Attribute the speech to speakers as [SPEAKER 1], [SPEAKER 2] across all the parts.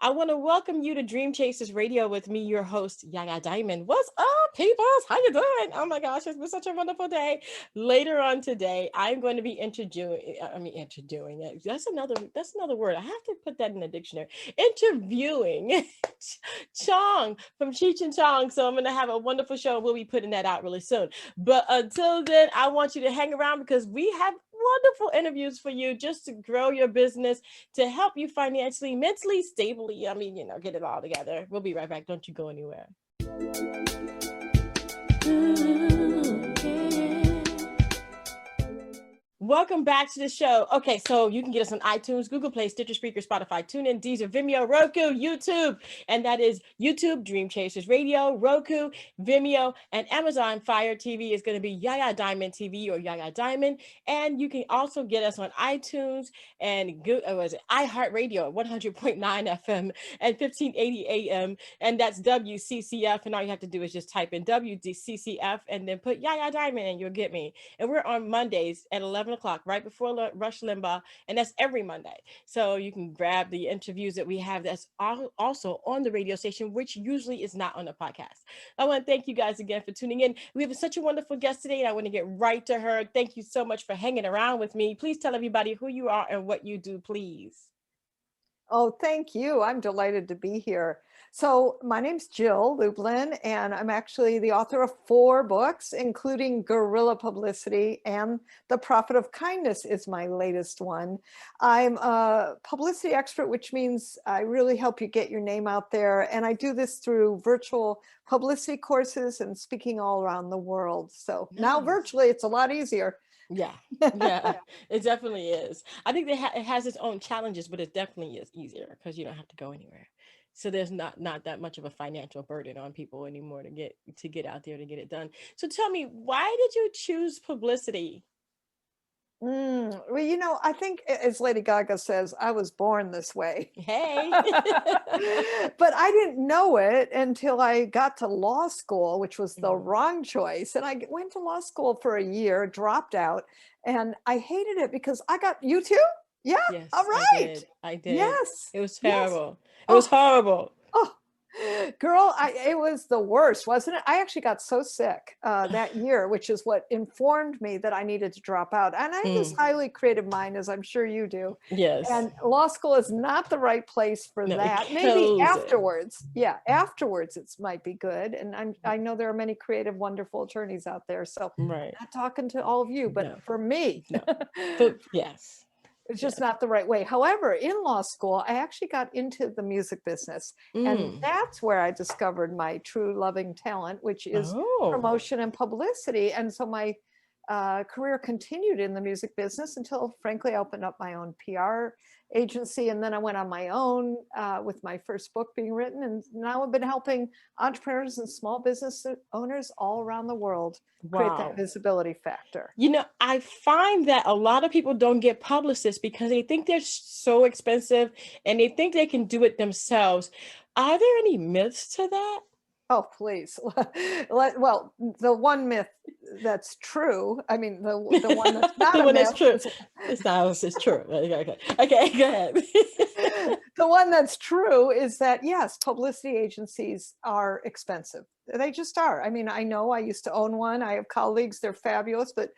[SPEAKER 1] I want to welcome you to Dream Chasers Radio with me, your host, Yaya Diamond. What's up, peoples? How you doing? Oh my gosh, it's been such a wonderful day. Later on today, I'm going to be introducing it. That's another word. I have to put that in the dictionary. Interviewing Chong from Cheech and Chong. So I'm going to have a wonderful show. We'll be putting that out really soon. But until then, I want you to hang around because we have wonderful interviews for you just to grow your business, to help you financially, mentally, stably. Get it all together. We'll be right back. Don't you go anywhere. Welcome back to the show. Okay, so you can get us on iTunes, Google Play, Stitcher, Spreaker, Spotify, TuneIn, Deezer, Vimeo, Roku, YouTube, and that is YouTube, Dream Chasers Radio, Roku, Vimeo, and Amazon Fire TV is going to be Yaya Diamond TV or Yaya Diamond, and you can also get us on iTunes and iHeartRadio, 100.9 FM and 1580 AM, and that's WCCF, and all you have to do is just type in WCCF and then put Yaya Diamond and you'll get me. And we're on Mondays at 11 o'clock, right before Rush Limbaugh, and that's every Monday. So you can grab the interviews that we have that's also on the radio station, which usually is not on the podcast. I want to thank you guys again for tuning in. We have such a wonderful guest today, and I want to get right to her. Thank you so much for hanging around with me. Please tell everybody who you are and what you do, please.
[SPEAKER 2] Oh, thank you. I'm delighted to be here. So my name's Jill Lublin, and I'm actually the author of 4 books, including Guerrilla Publicity, and The Profit of Kindness is my latest one. I'm a publicity expert, which means I really help you get your name out there. And I do this through virtual publicity courses and speaking all around the world. So now virtually, it's a lot easier.
[SPEAKER 1] Yeah, it definitely is. I think it has its own challenges, but it definitely is easier because you don't have to go anywhere. So there's not that much of a financial burden on people anymore to get out there to get it done. So tell me, why did you choose publicity?
[SPEAKER 2] Well, I think, as Lady Gaga says, I was born this way.
[SPEAKER 1] Hey.
[SPEAKER 2] But I didn't know it until I got to law school, which was the wrong choice. And I went to law school for a year, dropped out, and I hated it because you too? Yeah.
[SPEAKER 1] Yes,
[SPEAKER 2] all right.
[SPEAKER 1] I did.
[SPEAKER 2] Yes.
[SPEAKER 1] It was terrible. Yes. It was horrible.
[SPEAKER 2] Oh, girl, it was the worst, wasn't it? I actually got so sick that year, which is what informed me that I needed to drop out. And I have this highly creative mind, as I'm sure you do.
[SPEAKER 1] Yes.
[SPEAKER 2] And law school is not the right place for that. Maybe afterwards. Yeah, afterwards it might be good. And I know there are many creative, wonderful attorneys out there. So I'm not talking to all of you, but for me.
[SPEAKER 1] But yes.
[SPEAKER 2] It's just not the right way. However, in law school, I actually got into the music business. And that's where I discovered my true loving talent, which is promotion and publicity. And so my career continued in the music business until, frankly, I opened up my own PR agency. And then I went on my own with my first book being written. And now I've been helping entrepreneurs and small business owners all around the world create that visibility factor.
[SPEAKER 1] I find that a lot of people don't get publicists because they think they're so expensive and they think they can do it themselves. Are there any myths to that?
[SPEAKER 2] Oh, please. Well, the one myth that's true, the one that's not
[SPEAKER 1] the
[SPEAKER 2] a
[SPEAKER 1] one
[SPEAKER 2] myth.
[SPEAKER 1] That's true. It's true. Okay, go ahead.
[SPEAKER 2] The one that's true is that, yes, publicity agencies are expensive. They just are. I know I used to own one. I have colleagues, they're fabulous, but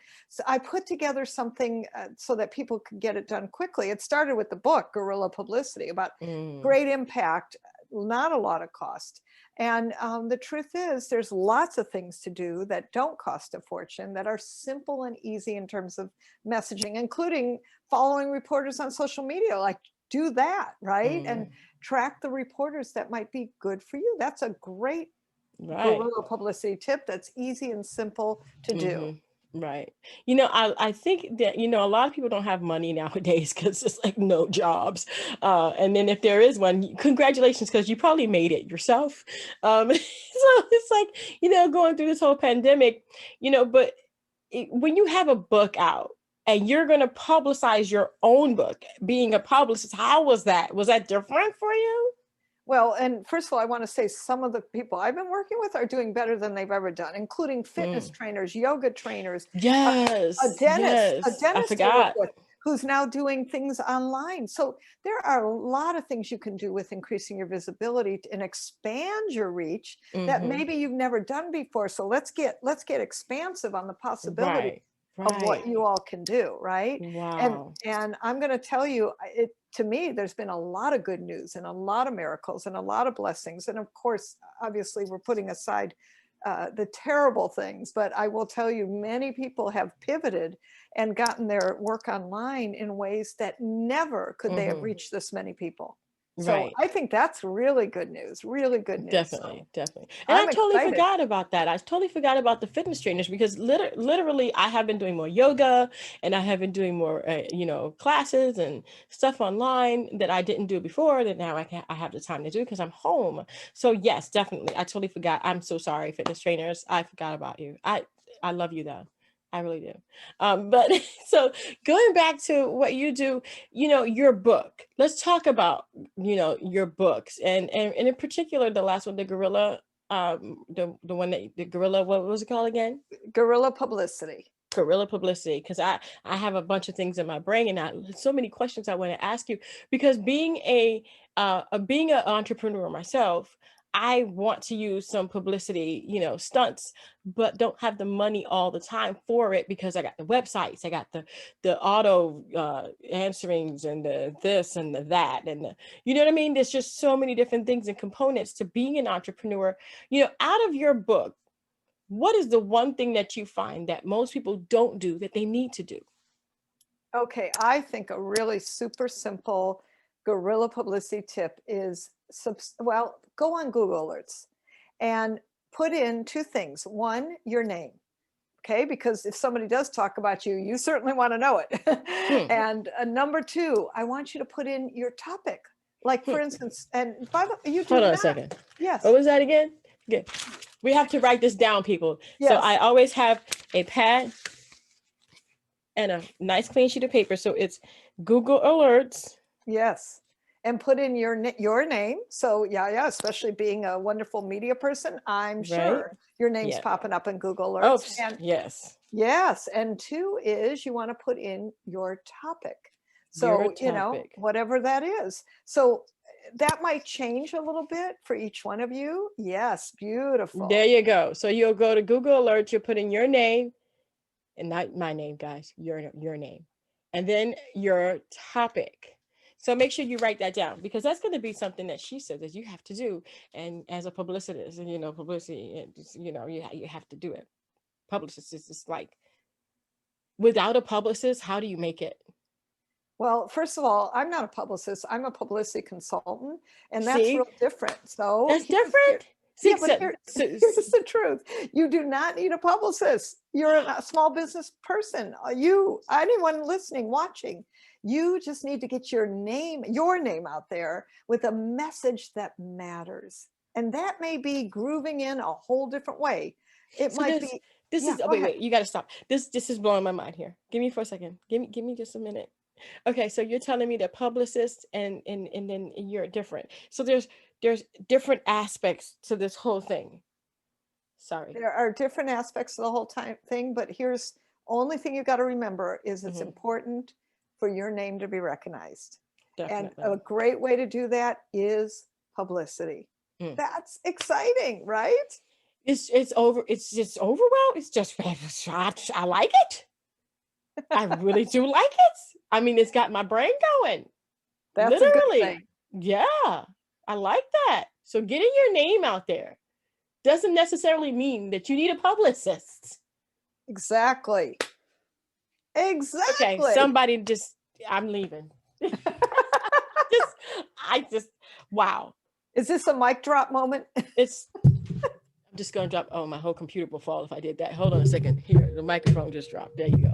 [SPEAKER 2] I put together something so that people could get it done quickly. It started with the book, Guerrilla Publicity, about great impact, not a lot of cost. And the truth is, there's lots of things to do that don't cost a fortune, that are simple and easy in terms of messaging, including following reporters on social media. Like, do that, right? And track the reporters that might be good for you. That's a great guerrilla publicity tip that's easy and simple to do.
[SPEAKER 1] Right. I think that, a lot of people don't have money nowadays because it's like no jobs. And then if there is one, congratulations, because you probably made it yourself. So it's like, going through this whole pandemic, but when you have a book out and you're going to publicize your own book, being a publicist, how was that? Was that different for you?
[SPEAKER 2] Well, and first of all, I want to say some of the people I've been working with are doing better than they've ever done, including fitness trainers, yoga trainers,
[SPEAKER 1] yes,
[SPEAKER 2] a dentist
[SPEAKER 1] I forgot.
[SPEAKER 2] who's now doing things online. So there are a lot of things you can do with increasing your visibility and expand your reach that maybe you've never done before. So let's get expansive on the possibility of what you all can do, right?
[SPEAKER 1] Wow.
[SPEAKER 2] And I'm going to tell you, to me, there's been a lot of good news and a lot of miracles and a lot of blessings. And of course, obviously, we're putting aside the terrible things, but I will tell you, many people have pivoted and gotten their work online in ways that never could they have reached this many people. So I think that's really good news, really good news.
[SPEAKER 1] Definitely, definitely. And I totally forgot about that. I totally forgot about the fitness trainers, because literally I have been doing more yoga, and I have been doing more, classes and stuff online that I didn't do before, that now I have the time to do because I'm home. So yes, definitely. I totally forgot. I'm so sorry, fitness trainers. I forgot about you. I love you though. I really do. But so going back to what you do, your book, let's talk about, your books, and in particular, the last one, the Guerrilla, the one that the Guerrilla, what was it called again?
[SPEAKER 2] Guerrilla Publicity.
[SPEAKER 1] Guerrilla Publicity, because I have a bunch of things in my brain, and so many questions I want to ask you, because being an entrepreneur myself, I want to use some publicity, stunts, but don't have the money all the time for it, because I got the websites, I got the auto answerings, and the this and the that, and you know what I mean? There's just so many different things and components to being an entrepreneur. Out of your book, what is the one thing that you find that most people don't do that they need to do?
[SPEAKER 2] Okay, I think a really super simple guerrilla publicity tip is, go on Google Alerts and put in two things. One, your name. Okay, because if somebody does talk about you, you certainly want to know it. And number two, I want you to put in your topic. Like, for instance, and by the way,
[SPEAKER 1] hold on a second.
[SPEAKER 2] Yes.
[SPEAKER 1] What was that again? Good. We have to write this down, people. Yes. So I always have a pad and a nice clean sheet of paper. So it's Google Alerts.
[SPEAKER 2] Yes. And put in your name. So Yaya, especially being a wonderful media person, I'm sure your name's popping up in Google Alerts.
[SPEAKER 1] Oh, yes.
[SPEAKER 2] Yes. And two is you want to put in your topic. So, whatever that is. So that might change a little bit for each one of you. Yes. Beautiful.
[SPEAKER 1] There you go. So you'll go to Google Alerts, you put in your name, and not my name, guys, your name, and then your topic. So make sure you write that down, because that's going to be something that she says that you have to do. And as a publicist, publicity, you have to do it. Publicist is just like, without a publicist, how do you make it?
[SPEAKER 2] Well, first of all, I'm not a publicist. I'm a publicity consultant, and that's real different. So
[SPEAKER 1] that's different.
[SPEAKER 2] Here's the truth. You do not need a publicist. You're a small business person. Anyone listening, watching, you just need to get your name out there with a message that matters. And that may be grooving in a whole different way. Wait,
[SPEAKER 1] you got to stop. This is blowing my mind here. Give me for a second. Give me just a minute. Okay, so you're telling me that publicists and then you're different. So there's different aspects to this whole thing. Sorry.
[SPEAKER 2] There are different aspects of the whole thing, but here's only thing you got to remember is it's important for your name to be recognized. Definitely. And a great way to do that is publicity. That's exciting, right?
[SPEAKER 1] It's just overwhelming. It's just, I like it. I really do like it. I mean, it's got my brain going.
[SPEAKER 2] That's literally a good thing.
[SPEAKER 1] Yeah, I like that. So getting your name out there doesn't necessarily mean that you need a publicist.
[SPEAKER 2] Exactly.
[SPEAKER 1] Okay, somebody I'm leaving. Wow.
[SPEAKER 2] Is this a mic drop moment?
[SPEAKER 1] I'm just going to drop. Oh, my whole computer will fall if I did that. Hold on a second. Here, the microphone just dropped. There you go.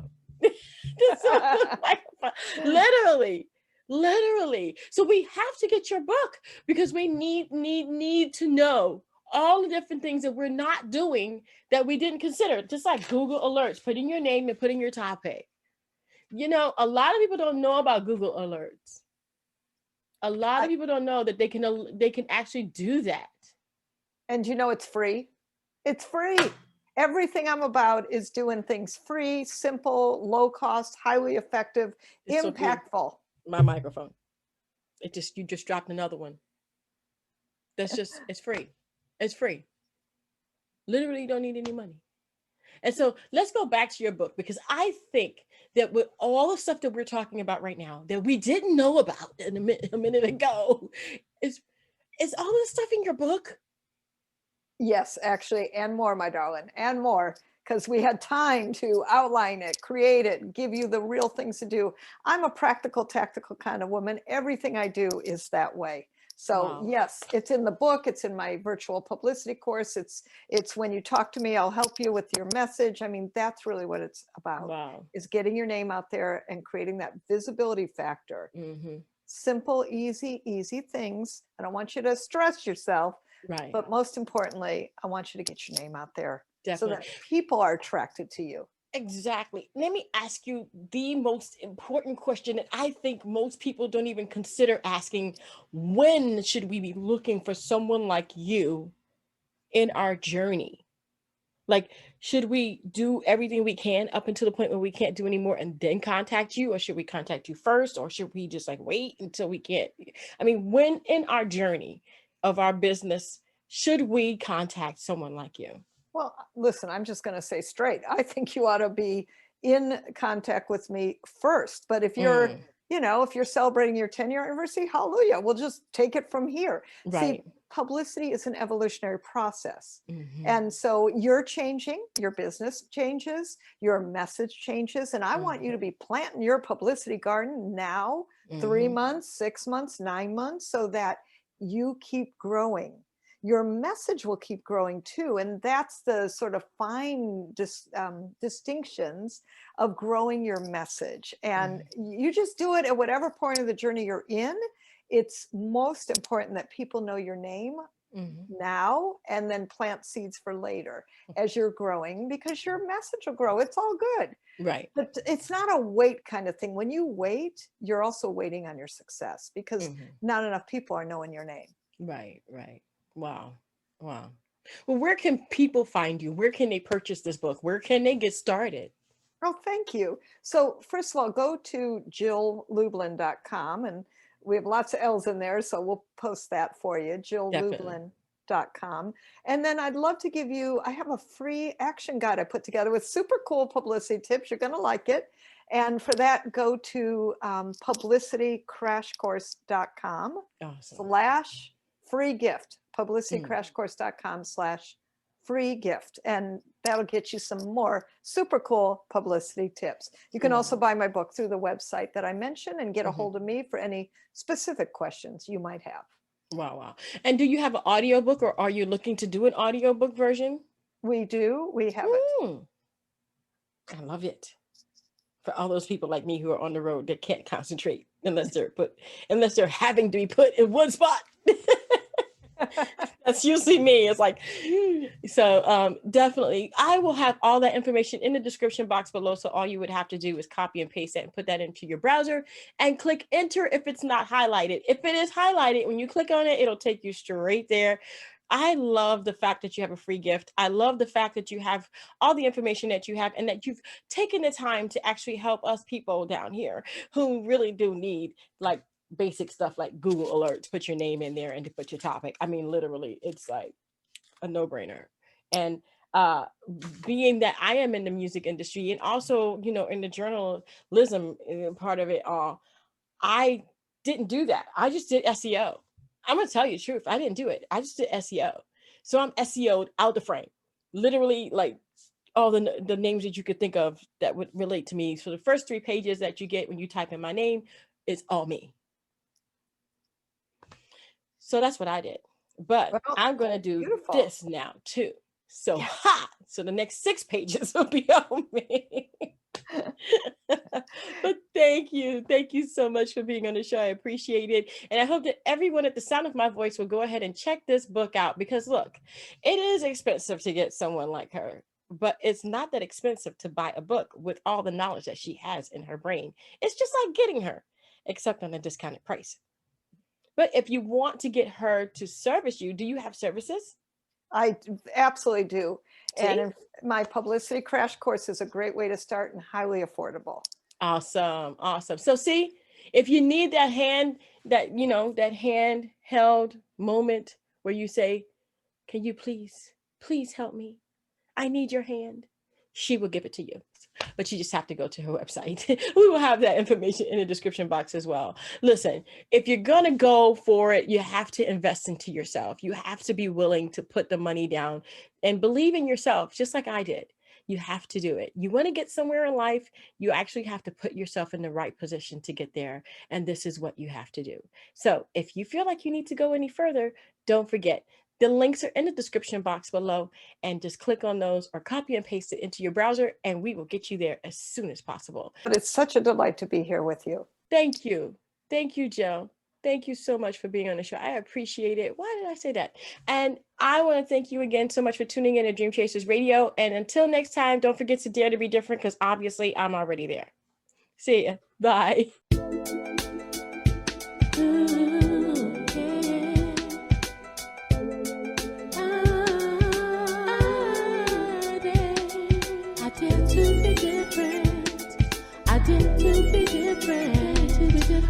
[SPEAKER 1] Literally. So we have to get your book, because we need to know all the different things that we're not doing that we didn't consider. Just like Google Alerts, putting your name and putting your topic. A lot of people don't know about Google Alerts. A lot of people don't know that they can actually do that.
[SPEAKER 2] And it's free. It's free. Everything I'm about is doing things free, simple, low cost, highly effective,
[SPEAKER 1] It's so beautiful.
[SPEAKER 2] impactful.
[SPEAKER 1] My microphone. You just dropped another one. It's free. It's free. Literally, you don't need any money. And so let's go back to your book, because I think that with all the stuff that we're talking about right now that we didn't know about a minute ago, is all this stuff in your book?
[SPEAKER 2] Yes, actually, and more, my darling, and more, because we had time to outline it, create it, give you the real things to do. I'm a practical, tactical kind of woman. Everything I do is that way. So
[SPEAKER 1] Wow.
[SPEAKER 2] yes, it's in the book. It's in my virtual publicity course. It's when you talk to me, I'll help you with your message. I mean, that's really what it's about.
[SPEAKER 1] Wow.
[SPEAKER 2] Is getting your name out there and creating that visibility factor.
[SPEAKER 1] Mm-hmm.
[SPEAKER 2] Simple, easy things. I don't want you to stress yourself.
[SPEAKER 1] Right.
[SPEAKER 2] But most importantly, I want you to get your name out there.
[SPEAKER 1] Definitely.
[SPEAKER 2] So that people are attracted to you.
[SPEAKER 1] Exactly. Let me ask you the most important question that I think most people don't even consider asking. When should we be looking for someone like you in our journey? Like, should we do everything we can up until the point where we can't do anymore and then contact you? Or should we contact you first? Or should we just like wait until we can't? I mean, when in our journey of our business should we contact someone like you?
[SPEAKER 2] Well, listen, I'm just going to say straight. I think you ought to be in contact with me first. But if you're, if you're celebrating your 10-year anniversary, hallelujah, we'll just take it from here.
[SPEAKER 1] Right.
[SPEAKER 2] See, publicity is an evolutionary process.
[SPEAKER 1] Mm-hmm.
[SPEAKER 2] And so you're changing, your business changes, your message changes. And I want you to be planting your publicity garden now, 3 months, 6 months, 9 months, so that you keep growing. Your message will keep growing too. And that's the sort of fine distinctions of growing your message. And you just do it at whatever point of the journey you're in. It's most important that people know your name now, and then plant seeds for later as you're growing, because your message will grow. It's all good.
[SPEAKER 1] Right.
[SPEAKER 2] But it's not a wait kind of thing. When you wait, you're also waiting on your success, because not enough people are knowing your name.
[SPEAKER 1] Right. Right. Wow. Wow. Well, where can people find you? Where can they purchase this book? Where can they get started?
[SPEAKER 2] Oh, thank you. So first of all, go to jilllublin.com, and we have lots of L's in there, so we'll post that for you, jilllublin.com. And then I'd love to give you, I have a free action guide I put together with super cool publicity tips. You're going to like it. And for that, go to publicitycrashcourse.com /free gift, publicitycrashcourse.com/free gift. And that'll get you some more super cool publicity tips. You can also buy my book through the website that I mentioned and get a hold of me for any specific questions you might have.
[SPEAKER 1] Wow. And do you have an audiobook, or are you looking to do an audiobook version?
[SPEAKER 2] We do. We have it.
[SPEAKER 1] I love it. For all those people like me who are on the road that can't concentrate unless they're having to be put in one spot. That's usually me. It's like, so definitely I will have all that information in the description box below. So all you would have to do is copy and paste that and put that into your browser and click enter if it's not highlighted. If it is highlighted, when you click on it, it'll take you straight there. I love the fact that you have a free gift. I love the fact that you have all the information that you have, and that you've taken the time to actually help us people down here who really do need like basic stuff like Google alerts, put your name in there and to put your topic. I mean, literally, it's like a no-brainer. And being that I am in the music industry and also, in the journalism part of it all, I didn't do that. I just did SEO. I'm going to tell you the truth. I didn't do it. I just did SEO. So I'm SEO'd out the frame, literally, like all the names that you could think of that would relate to me. So the first 3 pages that you get when you type in my name is all me. So that's what I did. But I'm going to do this now too. So so the next 6 pages will be on me. But thank you so much for being on the show. I appreciate it, and I hope that everyone at the sound of my voice will go ahead and check this book out, because look, it is expensive to get someone like her, but it's not that expensive to buy a book with all the knowledge that she has in her brain. It's just like getting her, except on a discounted price. But if you want to get her to service you, do you have services?
[SPEAKER 2] I absolutely do.
[SPEAKER 1] See?
[SPEAKER 2] And my Publicity Crash Course is a great way to start and highly affordable.
[SPEAKER 1] Awesome. Awesome. So see, if you need that that handheld moment where you say, can you please help me? I need your hand. She will give it to you. But you just have to go to her website. We will have that information in the description box as well. Listen, if you're going to go for it, you have to invest into yourself. You have to be willing to put the money down and believe in yourself, just like I did. You have to do it. You want to get somewhere in life, you actually have to put yourself in the right position to get there. And this is what you have to do. So if you feel like you need to go any further, don't forget, the links are in the description box below, and just click on those or copy and paste it into your browser, and we will get you there as soon as possible.
[SPEAKER 2] But it's such a delight to be here with you.
[SPEAKER 1] Thank you. Thank you, Jill. Thank you so much for being on the show. I appreciate it. Why did I say that? And I want to thank you again so much for tuning in to Dream Chasers Radio. And until next time, don't forget to dare to be different, because obviously I'm already there. See ya. Bye.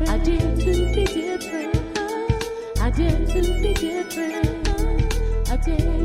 [SPEAKER 1] I dare to be different. I dare to be different. I dare.